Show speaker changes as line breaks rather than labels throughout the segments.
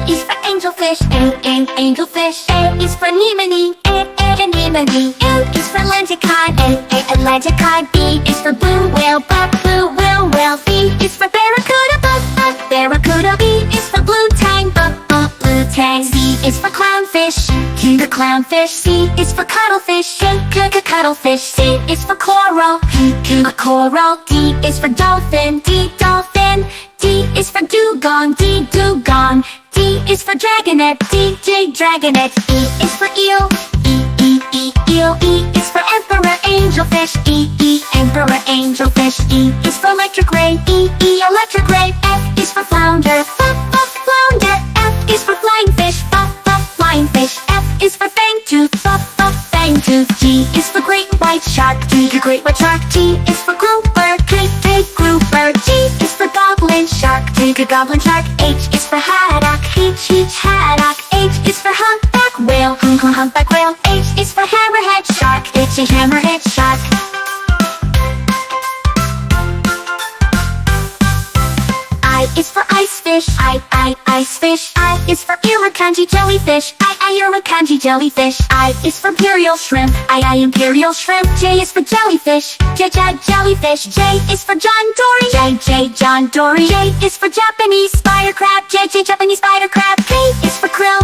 is for angelfish, angelfish. A is for anemone, anemone. L is for Atlanticod, Atlanticod. B is for blue whale, blue whale. B is for barracuda, barracuda. B is for blue tang, blue tang. C is for clownfish, clownfish. C is for cuttlefish, cuttlefish. D is for coral, coral. D is for dolphin, dolphin. D is for dugong, dugong. D is for dragonet, dragonet. E is for eel, eel. E is for emperor angelfish, emperor angelfish. E is for electric ray, electric ray. F is for flounder, flounder. F is for flying fish, flying fish. F is for fangtooth, fangtooth. G is for great white shark, great white shark. G is for grouper, grouper. G is for goblin shark, goblin shark. H is for haddock, haddock. H is for humpback whale, humpback whale. H is for hammerhead shark, hammerhead shark. I is for icefish, icefish. I is for irukandji jellyfish, irukandji jellyfish. I is for imperial shrimp, imperial shrimp. J is for jellyfish, jellyfish. J is for John Dory, John Dory. J is for Japanese spider crab, Japanese spider crab. K is for krill,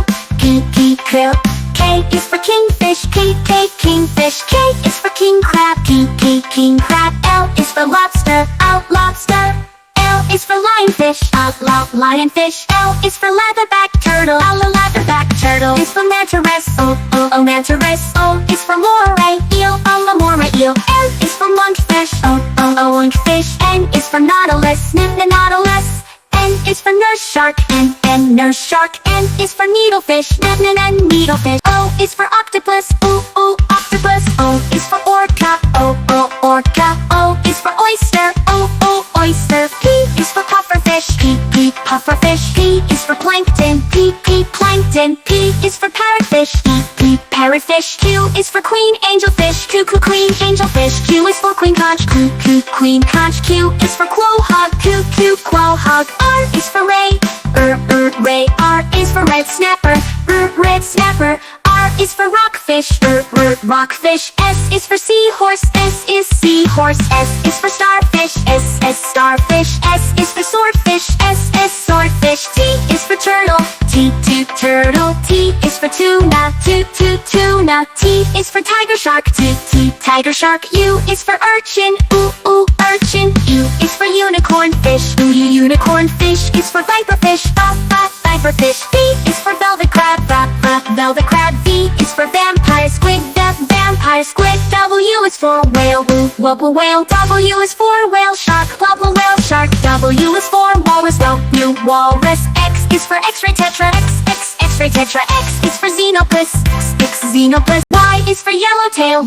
krill. K is for kingfish, kingfish. K is for king crab, king crab. L is for lobster, lobster. L is for lionfish, lionfish. L is for leatherback turtle, leatherback turtle. Is for mantaress, mantaress. O is for moray eel, moray eel. N is for monkfish, monkfish. N is for nautilus, nautilus. N is for nurse shark, N nurse shark. N is for needlefish, needlefish. O is for octopus, octopus. O is for orca, orca. O is for oyster, oyster. P is for pufferfish, pufferfish. P is for plankton, plankton. P is for parrotfish, parrotfish. Q is for queen angelfish, queen angelfish. Q is for queen conch, queen conch. Q is for quahog, quahog. R is for ray, ray. R is for red snapper, red snapper. R is for rockfish, rockfish. S is for seahorse, S is seahorse. S is for starfish, S starfish. S is for swordfish, S swordfish. T is for turtle, T turtle. T is for tuna, tuna. T is for tiger shark, T tiger shark. U is for urchin, urchin. U is for unicorn fish, unicorn fish. Is for viperfish, viperfish. V is for velvet crab, velvet crab. V is for vampire squid, vampire squid. W is for whale, wobble whale. W is for whale shark, wobble whale shark. W is for walrus, walrus. X is for x-ray tetra, x-ray tetra. X is for xenopus, xenopus. Y is for yellowtail,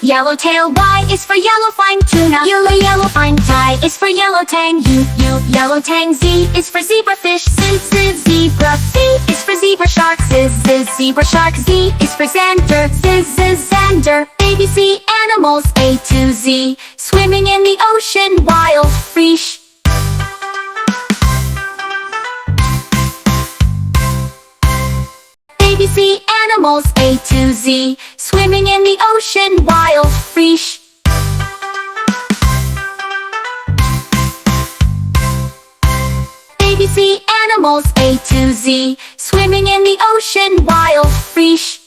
yellowtail. Y is for yellow fine tuna, yellow fine. Y is for yellow tang, yellow tang. Z is for zebrafish, zebra. Z is for zebra shark, zebra shark. Z is for zander, zander. ABC animals A to Z, swimming in the ocean, wild fish. ABC animals A to Z, swimming in the ocean, wild fish. ABC animals A to Z, swimming in the ocean, wild fish.